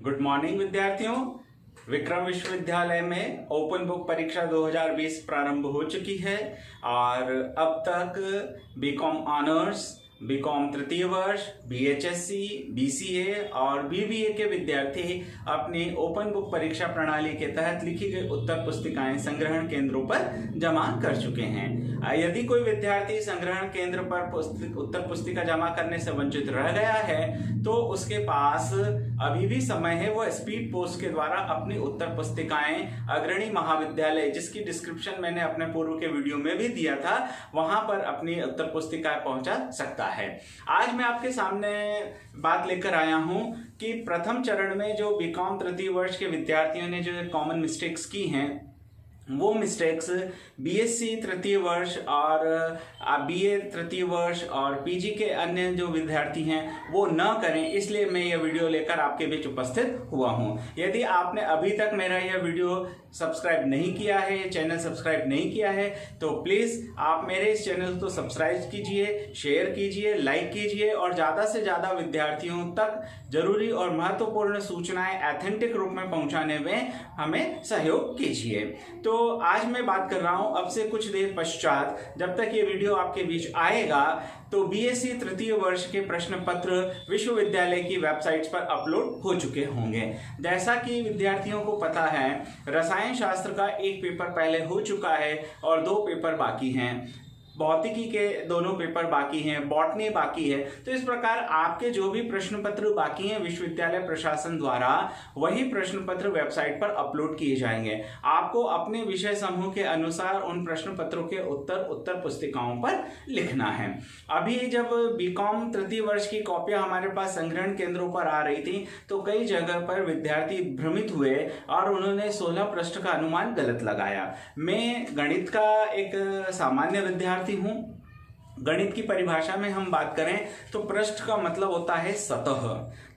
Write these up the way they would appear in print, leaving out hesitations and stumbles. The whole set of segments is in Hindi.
गुड मॉर्निंग विद्यार्थियों। विक्रम विश्वविद्यालय में ओपन बुक परीक्षा 2020 प्रारंभ हो चुकी है और अब तक बीकॉम ऑनर्स, बीकॉम तृतीय वर्ष, बीएचएससी, बीसीए और बीबीए के विद्यार्थी अपनी ओपन बुक परीक्षा प्रणाली के तहत लिखी गई उत्तर पुस्तिकाएं संग्रहण केंद्रों पर जमा कर चुके हैं। यदि कोई विद्यार्थी संग्रहण केंद्र पर उत्तर पुस्तिका जमा करने से वंचित रह गया है तो उसके पास अभी भी समय है। वो स्पीड पोस्ट के द्वारा अपनी उत्तर पुस्तिकाएं अग्रणी महाविद्यालय, जिसकी डिस्क्रिप्शन मैंने अपने पूर्व के वीडियो में भी दिया था, वहां पर अपनी उत्तर पुस्तिकाएं पहुंचा सकता है। आज मैं आपके सामने बात लेकर आया हूं कि प्रथम चरण में जो बीकॉम तृतीय वर्ष के विद्यार्थियों ने जो कॉमन मिस्टेक्स की हैं, वो मिस्टेक्स बीएससी तृतीय वर्ष और बीए तृतीय वर्ष और पीजी के अन्य जो विद्यार्थी हैं वो न करें, इसलिए मैं यह वीडियो लेकर आपके बीच उपस्थित हुआ हूं। यदि आपने अभी तक मेरा यह वीडियो सब्सक्राइब नहीं किया है, चैनल सब्सक्राइब नहीं किया है, तो प्लीज़ आप मेरे इस चैनल को सब्सक्राइब कीजिए, शेयर कीजिए, लाइक कीजिए और ज़्यादा से ज़्यादा विद्यार्थियों तक जरूरी और महत्वपूर्ण सूचनाएं ऑथेंटिक रूप में पहुंचाने में हमें सहयोग कीजिए। तो आज मैं बात कर रहा हूं अब से कुछ देर पश्चात, जब तक ये वीडियो आपके बीच आएगा तो बीएससी तृतीय वर्ष के प्रश्न पत्र विश्वविद्यालय की वेबसाइट्स पर अपलोड हो चुके होंगे। जैसा कि विद्यार्थियों को पता है, रसायन शास्त्र का एक पेपर पहले हो चुका है और 2 पेपर बाकी हैं, भौतिकी के दोनों पेपर बाकी हैं, बॉटनी बाकी है। तो इस प्रकार आपके जो भी प्रश्न पत्र बाकी हैं विश्वविद्यालय प्रशासन द्वारा, वही प्रश्न पत्र वेबसाइट पर अपलोड किए जाएंगे। आपको अपने विषय समूह के अनुसार उन प्रश्न पत्रों के उत्तर पुस्तिकाओं पर लिखना है। अभी जब बीकॉम तृतीय वर्ष की कॉपियां हमारे पास संग्रहण केंद्रों पर आ रही थी तो कई जगह पर विद्यार्थी भ्रमित हुए और उन्होंने 16 पृष्ठ का अनुमान गलत लगाया। मैं गणित का एक सामान्य विद्यार्थी हूं। गणित की परिभाषा में हम बात करें तो पृष्ठ का मतलब होता है सतह।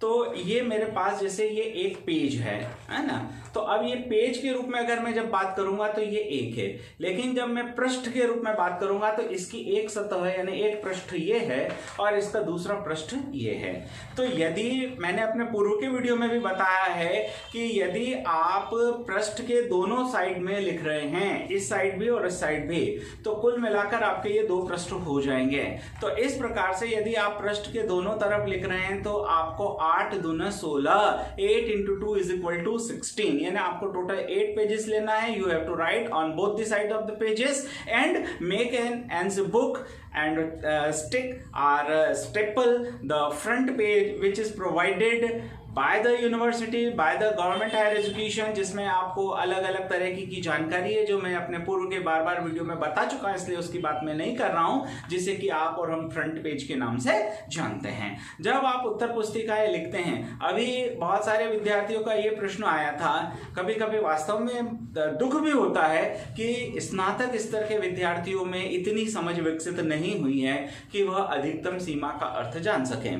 तो ये मेरे पास जैसे ये एक पेज है ना, तो अब ये पेज के रूप में अगर मैं जब बात करूंगा तो ये एक है, लेकिन जब मैं पृष्ठ के रूप में बात करूंगा तो इसकी एक सतह है, यानी एक पृष्ठ ये है और इसका दूसरा पृष्ठ ये है। तो यदि मैंने अपने पूर्व के वीडियो में भी बताया है कि यदि आप पृष्ठ के दोनों साइड में लिख रहे हैं, इस साइड भी और इस साइड भी, तो कुल मिलाकर आपके ये 2 पृष्ठ हो जाएंगे। तो इस प्रकार से यदि आप पृष्ठ के दोनों तरफ लिख रहे हैं तो आपको 8 दूना 16, 8 into 2 is equal to 16, यानी आपको टोटल 8 पेजेस लेना है। You have to write on both the side of the pages and make an answer book and stick or staple the front page which is provided by the university, by the government higher education, जिसमें आपको अलग अलग तरह की जानकारी है जो मैं अपने पूर्व के बार वीडियो में बता चुका हूं, इसलिए उसकी बात मैं नहीं कर रहा हूं, जिसे कि आप और हम फ्रंट पेज के नाम से जानते हैं। जब आप उत्तर पुस्तिकाएं लिखते हैं, अभी बहुत सारे विद्यार्थियों का ये प्रश्न आया था, कभी कभी वास्तव में दुख भी होता है कि स्नातक स्तर के विद्यार्थियों में इतनी समझ विकसित नहीं हुई है कि वह अधिकतम सीमा का अर्थ जान सकें।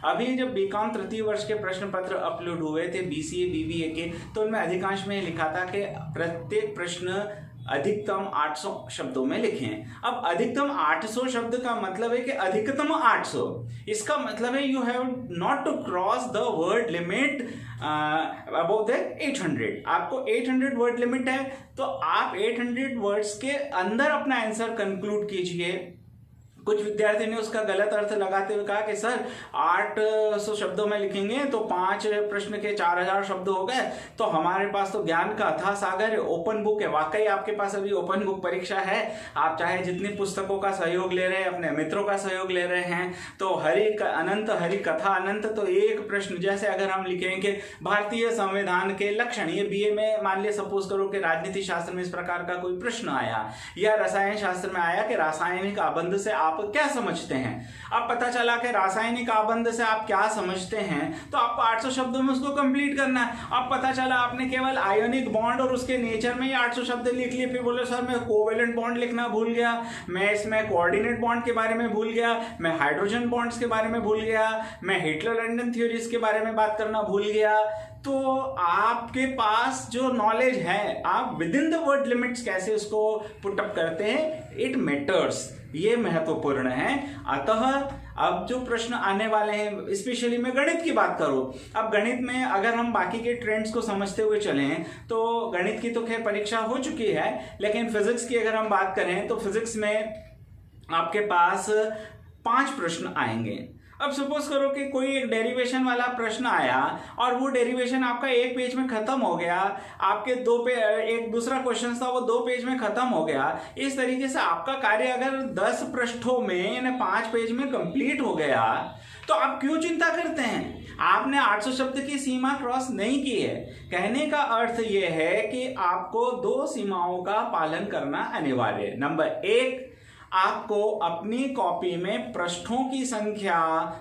अभी जब बीकॉम तृतीय वर्ष के प्रश्न पत्र अपलोड हुए थे बीसीए बीबीए के, तो उनमें अधिकांश में लिखा था कि प्रत्येक प्रश्न अधिकतम 800 शब्दों में लिखें। अब अधिकतम 800 शब्द का मतलब है कि अधिकतम 800, इसका मतलब है you have not to cross the word limit above the 800। आपको 800 वर्ड लिमिट है तो आप 800 वर्ड्स के अंदर अपना आंसर कंक्लूड कीजिए। कुछ विद्यार्थी ने उसका गलत अर्थ लगाते हुए कहा कि सर 800 शब्दों में लिखेंगे तो 5 प्रश्न के 4000 शब्द हो गए, तो हमारे पास तो ज्ञान का अथाह सागर है, ओपन बुक है। वाकई आपके पास अभी ओपन बुक परीक्षा है, आप चाहे जितनी पुस्तकों का सहयोग ले रहे हैं, अपने मित्रों का सहयोग ले रहे हैं, तो हरि कथा अनंत, तो एक प्रश्न जैसे अगर हम लिखेंगे भारतीय संविधान के लक्षण, ये बीए में मान लिया सपोज करो कि राजनीति शास्त्र में इस प्रकार का कोई प्रश्न आया, या रसायन शास्त्र में आया कि रासायनिक आबंध से आप क्या समझते हैं। अब पता चला कि रासायनिक आबंध से आप क्या समझते हैं, तो आपको 800 शब्दों में उसको कंप्लीट करना है। अब पता चला आपने केवल आयोनिक बॉन्ड और उसके नेचर में ही 800 शब्द लिख लिए, फिर बोले सर मैं कोवेलेंट बॉन्ड लिखना भूल गया, मैं इसमें कोऑर्डिनेट बॉन्ड के बारे में भूल गया, मैं हाइड्रोजन बॉन्ड्स के बारे में भूल गया, मैं हिटलर लंडन थ्योरीज के बारे में बात करना भूल गया। तो आपके पास जो नॉलेज है, आप with in the word limits कैसे उसको पुट अप करते हैं, इट मैटर्स, ये महत्वपूर्ण है। अतः अब जो प्रश्न आने वाले हैं, स्पेशली मैं गणित की बात करूं, अब गणित में अगर हम बाकी के ट्रेंड्स को समझते हुए चलें तो गणित की तो खैर परीक्षा हो चुकी है, लेकिन फिजिक्स की अगर हम बात करें तो फिजिक्स में आपके पास 5 प्रश्न आएंगे। अब सपोज करो कि कोई एक डेरिवेशन वाला प्रश्न आया और वो डेरिवेशन आपका एक पेज में खत्म हो गया, आपके एक दूसरा क्वेश्चन था वो 2 पेज में खत्म हो गया। इस तरीके से आपका कार्य अगर 10 पृष्ठों में यानी 5 पेज में कंप्लीट हो गया तो आप क्यों चिंता करते हैं? आपने 800 शब्द की सीमा क्रॉस नहीं की है। कहने का अर्थ यह है कि आपको 2 सीमाओं का पालन करना अनिवार्य है। नंबर 1, आपको अपनी कॉपी में पृष्ठों की संख्या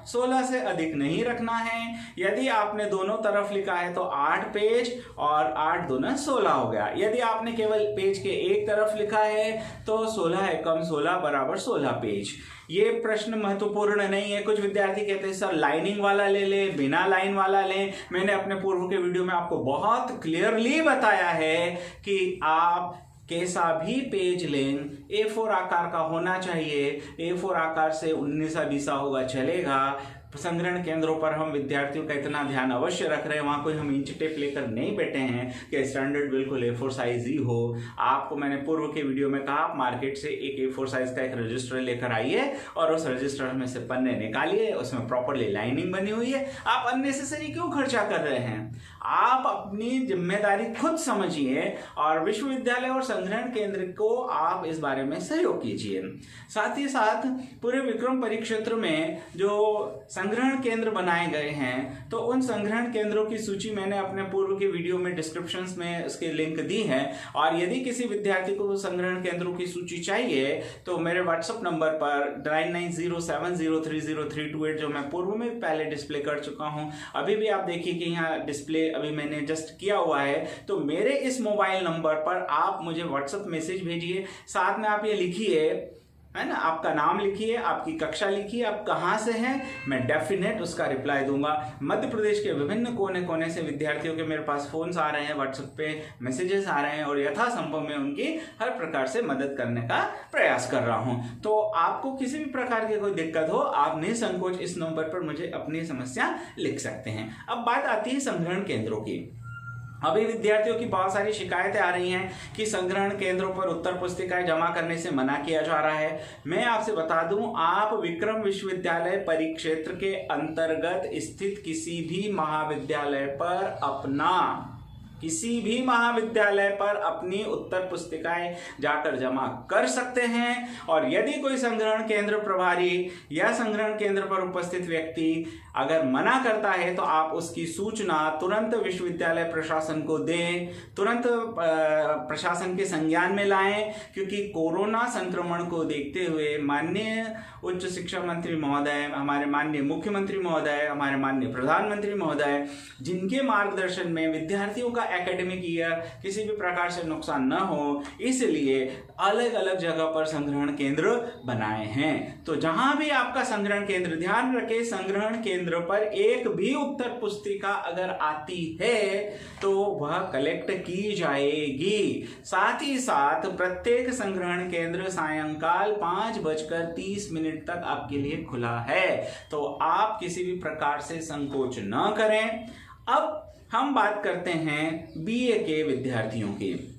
16 से अधिक नहीं रखना है। यदि आपने दोनों तरफ लिखा है तो 8 पेज और 8 दूना 16 हो गया। यदि आपने केवल पेज के एक तरफ लिखा है तो 16 एकम 16 बराबर 16 पेज। ये प्रश्न महत्वपूर्ण नहीं है। कुछ विद्यार्थी कहते हैं सर लाइनिंग वाला ले ले, बिना लाइन वाला ले। मैंने अपने पूर्व के वीडियो में आपको बहुत क्लियरली बताया है कि आप कैसा भी पेज लें, A4 आकार का होना चाहिए। A4 आकार से 19-20 होगा चलेगा। संग्रहण केंद्रों पर हम विद्यार्थियों का इतना ध्यान अवश्य रख रहे हैं, वहां कोई हम इंच टेप लेकर नहीं बैठे हैं कि स्टैंडर्ड बिल्कुल A4 साइज ही हो। आपको मैंने पूर्व के वीडियो में कहा, आप मार्केट से एक A4 साइज का एक रजिस्टर लेकर आइए और उस रजिस्टर में से पन्ने निकालिए, उसमें प्रॉपरली लाइनिंग बनी हुई है। आप अननेसेसरी क्यों खर्चा कर रहे हैं? आप अपनी जिम्मेदारी खुद समझिए और विश्वविद्यालय और संग्रहण केंद्र को आप इस बारे में सहयोग कीजिए। साथ ही साथ पूरे विक्रम परिक्षेत्र में जो संग्रहण केंद्र बनाए गए हैं तो उन संग्रहण केंद्रों की सूची मैंने अपने पूर्व के वीडियो में डिस्क्रिप्शन में उसके लिंक दी है। और यदि किसी विद्यार्थी को संग्रहण केंद्रों की सूची चाहिए तो मेरे व्हाट्सएप नंबर पर 9907030328 जो मैं पूर्व में पहले डिस्प्ले कर चुका हूं, अभी भी आप देखिए कि यहाँ डिस्प्ले अभी मैंने जस्ट किया हुआ है। तो मेरे इस मोबाइल नंबर पर आप मुझे व्हाट्सएप मैसेज भेजिए, साथ में आप ये लिखिए, है ना, आपका नाम लिखिए, आपकी कक्षा लिखिए, आप कहाँ से हैं, मैं डेफिनेट उसका रिप्लाई दूंगा। मध्य प्रदेश के विभिन्न कोने कोने से विद्यार्थियों के मेरे पास फोन्स आ रहे हैं, व्हाट्सएप पे मैसेजेस आ रहे हैं और यथासंभव मैं उनकी हर प्रकार से मदद करने का प्रयास कर रहा हूं। तो आपको किसी भी प्रकार की कोई दिक्कत हो, आप निसंकोच इस नंबर पर मुझे अपनी समस्या लिख सकते हैं। अब बात आती है संग्रहण केंद्रों की। अभी विद्यार्थियों की बहुत सारी शिकायतें आ रही हैं कि संग्रहण केंद्रों पर उत्तर पुस्तिकाएं जमा करने से मना किया जा रहा है। मैं आपसे बता दूं, आप विक्रम विश्वविद्यालय परिक्षेत्र के अंतर्गत स्थित किसी भी महाविद्यालय पर अपनी उत्तर पुस्तिकाएं जाकर जमा कर सकते हैं। और यदि कोई संग्रहण केंद्र प्रभारी या संग्रहण केंद्र पर उपस्थित व्यक्ति अगर मना करता है तो आप उसकी सूचना तुरंत विश्वविद्यालय प्रशासन को दें, तुरंत प्रशासन के संज्ञान में लाएं, क्योंकि कोरोना संक्रमण को देखते हुए माननीय उच्च शिक्षा मंत्री महोदय, हमारे माननीय मुख्यमंत्री महोदय, हमारे माननीय प्रधानमंत्री महोदय, जिनके मार्गदर्शन में विद्यार्थियों का एकेडमिक ईयर किसी भी प्रकार से नुकसान न हो, इसलिए अलग अलग जगह पर संग्रहण केंद्र बनाए हैं। तो जहां भी आपका संग्रहण केंद्र, ध्यान रखें, संग्रहण केंद्र पर एक भी उत्तर पुस्तिका अगर आती है तो वह कलेक्ट की जाएगी। साथ ही साथ प्रत्येक संग्रहण केंद्र सायंकाल 5:30 तक आपके लिए खुला है, तो आप किसी भी प्रकार से संकोच न करें। अब हम बात करते हैं बीए के विद्यार्थियों की।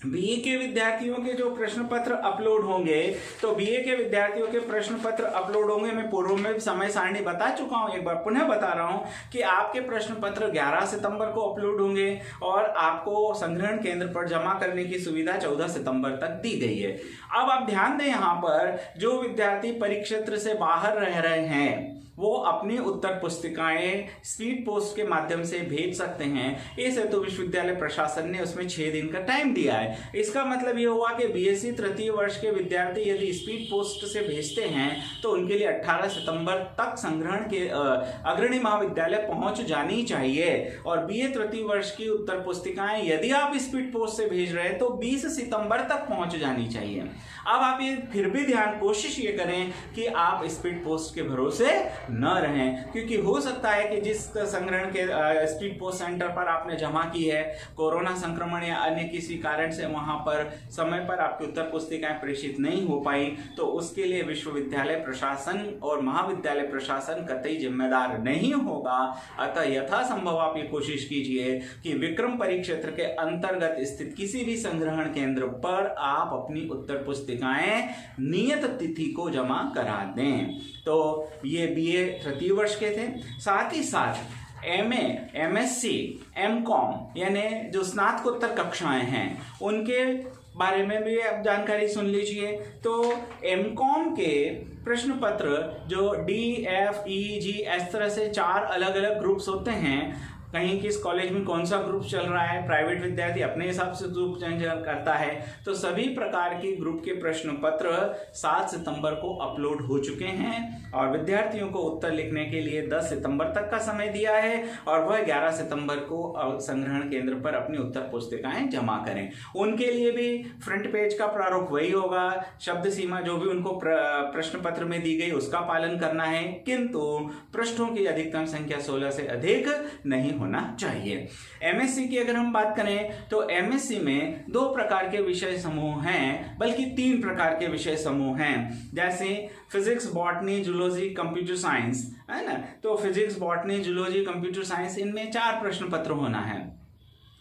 बीए के विद्यार्थियों के जो प्रश्न पत्र अपलोड होंगे, तो बीए के विद्यार्थियों के प्रश्न पत्र अपलोड होंगे। मैं पूर्व में समय सारणी बता चुका हूं, एक बार पुनः बता रहा हूं कि आपके प्रश्न पत्र 11 सितंबर को अपलोड होंगे और आपको संग्रहण केंद्र पर जमा करने की सुविधा 14 सितंबर तक दी गई है। अब आप ध्यान दें, यहाँ पर जो विद्यार्थी परिक्षेत्र से बाहर रह रहे हैं वो अपनी उत्तर पुस्तिकाएं स्पीड पोस्ट के माध्यम से भेज सकते हैं। इस हेतु विश्वविद्यालय प्रशासन ने उसमें 6 दिन का टाइम दिया है। इसका मतलब ये हुआ कि बीएससी तृतीय वर्ष के विद्यार्थी यदि स्पीड पोस्ट से भेजते हैं तो उनके लिए 18 सितंबर तक संग्रहण के अग्रणी महाविद्यालय पहुंच जानी चाहिए। और बीए तृतीय वर्ष की उत्तर पुस्तिकाएं यदि आप स्पीड पोस्ट से भेज रहे हैं तो 20 सितंबर तक पहुंच जानी चाहिए। अब आप ये फिर भी कोशिश ये करें कि आप स्पीड पोस्ट के भरोसे न रहें, क्योंकि हो सकता है कि जिस संग्रहण के स्पीड पोस्ट सेंटर पर आपने जमा की है, कोरोना संक्रमण या अन्य किसी कारण से वहां पर समय पर आपकी उत्तर पुस्तिकाएं प्रेषित नहीं हो पाई, तो उसके लिए विश्वविद्यालय प्रशासन और महाविद्यालय प्रशासन कतई जिम्मेदार नहीं होगा। अतः यथासंभव आप ये कोशिश कीजिए कि विक्रम परिक्षेत्र के अंतर्गत स्थित किसी भी संग्रहण केंद्र पर आप अपनी उत्तर पुस्तिकाएं नियत तिथि को जमा करा दें। तो ये बीए तृतीय वर्ष के थे। साथ ही साथ एमए, एमएससी, एमकॉम यानी जो स्नातकोत्तर कक्षाएं हैं उनके बारे में भी आप जानकारी सुन लीजिए। तो एमकॉम के प्रश्न पत्र जो डी, एफ, ई, जी इस तरह से 4 अलग अलग ग्रुप्स होते हैं। कहीं किस कॉलेज में कौन सा ग्रुप चल रहा है, प्राइवेट विद्यार्थी अपने हिसाब से ग्रुप चयन करता है। तो सभी प्रकार के ग्रुप के प्रश्न पत्र 7 सितंबर को अपलोड हो चुके हैं और विद्यार्थियों को उत्तर लिखने के लिए 10 सितंबर तक का समय दिया है और वह 11 सितंबर को संग्रहण केंद्र पर अपनी उत्तर पुस्तिकाएं जमा करें। उनके लिए भी फ्रंट पेज का प्रारूप वही होगा, शब्द सीमा जो भी उनको प्रश्न पत्र में दी गई उसका पालन करना है, किंतु पृष्ठों की अधिकतम संख्या 16 से अधिक नहीं होना चाहिए। एमएससी की अगर हम बात करें तो एमएससी में 2 प्रकार के विषय समूह हैं, बल्कि 3 प्रकार के विषय समूह हैं, जैसे physics, botany, zoology, computer science, है ना। तो physics, botany, zoology, computer science इनमें 4 प्रश्न पत्र होना है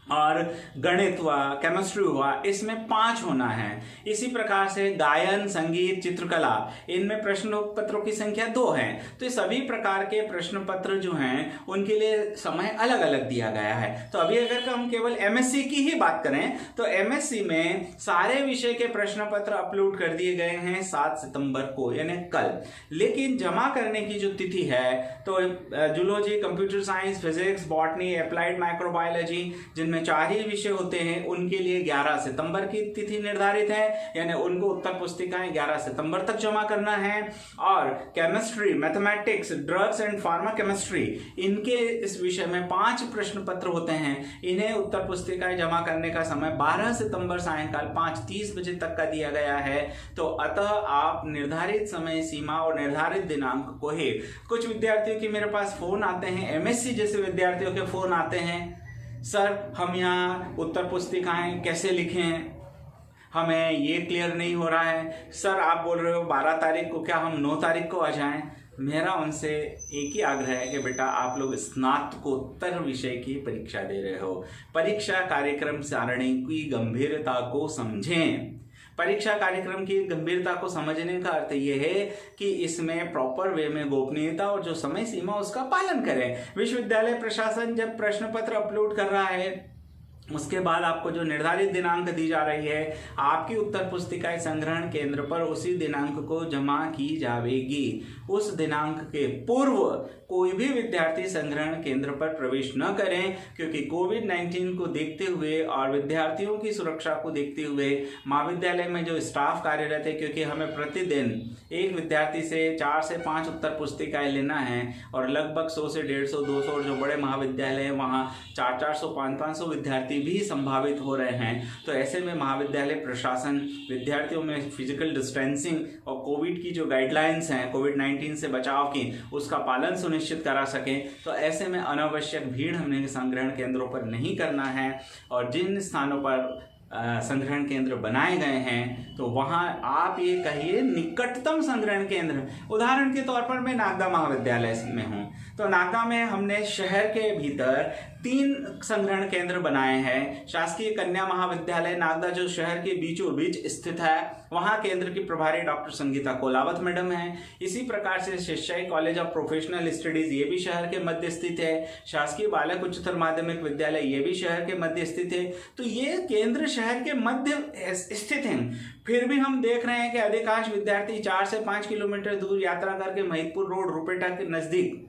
और गणित हुआ, केमिस्ट्री हुआ, इसमें 5 होना है। इसी प्रकार से गायन, संगीत, चित्रकला इनमें प्रश्न पत्रों की संख्या 2 है। तो ये सभी प्रकार के प्रश्न पत्र जो हैं उनके लिए समय अलग अलग दिया गया है। तो अभी अगर हम केवल एमएससी की ही बात करें तो एमएससी में सारे विषय के प्रश्न पत्र अपलोड कर दिए गए हैं 7 सितंबर को यानी कल। लेकिन जमा करने की जो तिथि है तो zoology, computer science, physics, botany, applied microbiology जिनमें 4 ही विषय होते हैं उनके लिए 11 सितंबर की तिथि निर्धारित है, यानी उनको उत्तर पुस्तिकाएं 11 सितंबर तक जमा करना है। और chemistry, mathematics, drugs and pharma chemistry इनके इस विषय में 5 प्रश्न पत्र होते हैं। इन्हें उत्तर पुस्तिकाएं जमा करने का समय 12 सितंबर सायंकाल 5:30 बजे तक का दिया गया है। तो अतः आप निर्धारित समय सीमा और निर्धारित दिनांक को ही, कुछ विद्यार्थियों के मेरे पास फोन आते हैं, एमएससी जैसे विद्यार्थियों के फोन आते हैं, सर हम यहाँ उत्तर पुस्तिकाएं कैसे लिखें, हमें ये क्लियर नहीं हो रहा है। सर आप बोल रहे हो 12 तारीख को, क्या हम 9 तारीख को आ जाएं? मेरा उनसे एक ही आग्रह है कि बेटा आप लोग स्नातकोत्तर विषय की परीक्षा दे रहे हो, परीक्षा कार्यक्रम सारणी की गंभीरता को समझें। परीक्षा कार्यक्रम की गंभीरता को समझने का अर्थ यह है कि इसमें प्रॉपर वे में गोपनीयता और जो समय सीमा उसका पालन करें। विश्वविद्यालय प्रशासन जब प्रश्न पत्र अपलोड कर रहा है उसके बाद आपको जो निर्धारित दिनांक दी जा रही है, आपकी उत्तर पुस्तिकाएं संग्रहण केंद्र पर उसी दिनांक को जमा की जाएगी। उस दिनांक के पूर्व कोई भी विद्यार्थी संग्रहण केंद्र पर प्रवेश न करें, क्योंकि कोविड-19 को देखते हुए और विद्यार्थियों की सुरक्षा को देखते हुए महाविद्यालय में जो स्टाफ कार्यरत है, क्योंकि हमें प्रतिदिन एक विद्यार्थी से 4 से 5 उत्तर पुस्तिकाएं लेना है और लगभग 100 से 150, 200 और जो बड़े महाविद्यालय हैं वहाँ 400, 500 विद्यार्थी भी संभावित हो रहे हैं। तो ऐसे में महाविद्यालय प्रशासन विद्यार्थियों में फिजिकल डिस्टेंसिंग और कोविड की जो गाइडलाइंस हैं कोविड-19 से बचाव की, उसका पालन सुनिश्चित करा सकें। तो ऐसे में अनावश्यक भीड़ हमने संग्रहण केंद्रों पर नहीं करना है और जिन स्थानों पर संग्रहण केंद्र बनाए गए हैं तो वहां आप ये कहिए निकटतम संग्रहण केंद्र। उदाहरण के तौर पर मैं नागदा महाविद्यालय में हूं, तो नागदा में हमने शहर के भीतर 3 संग्रहण केंद्र बनाए हैं। शासकीय कन्या महाविद्यालय नागदा जो शहर के बीचों बीच स्थित है, वहां केंद्र की प्रभारी डॉक्टर संगीता कोलावत मैडम है। इसी प्रकार से शिष्याई कॉलेज ऑफ प्रोफेशनल स्टडीज ये भी शहर के मध्य स्थित है। शासकीय बालक उच्चतर माध्यमिक विद्यालय ये भी शहर के मध्य स्थित है। तो ये केंद्र शहर के मध्य स्थित हैं। फिर भी हम देख रहे हैं कि अधिकांश विद्यार्थी 4 से 5 किलोमीटर दूर यात्रा करके महिदपुर रोड, रुपेटा के नजदीक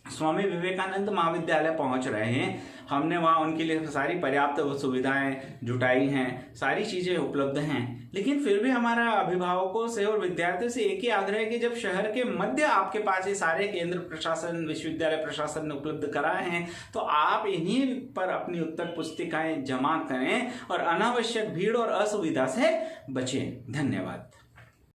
स्वामी विवेकानंद महाविद्यालय पहुंच रहे हैं। हमने वहां उनके लिए सारी पर्याप्त सुविधाएं जुटाई हैं, सारी चीजें उपलब्ध हैं। लेकिन फिर भी हमारा अभिभावकों से और विद्यार्थियों से एक ही आग्रह है कि जब शहर के मध्य आपके पास ये सारे केंद्र प्रशासन, विश्वविद्यालय प्रशासन ने उपलब्ध कराए हैं, तो आप इन्हीं पर अपनी उत्तर पुस्तिकाएं जमा करें और अनावश्यक भीड़ और असुविधा से बचें। धन्यवाद।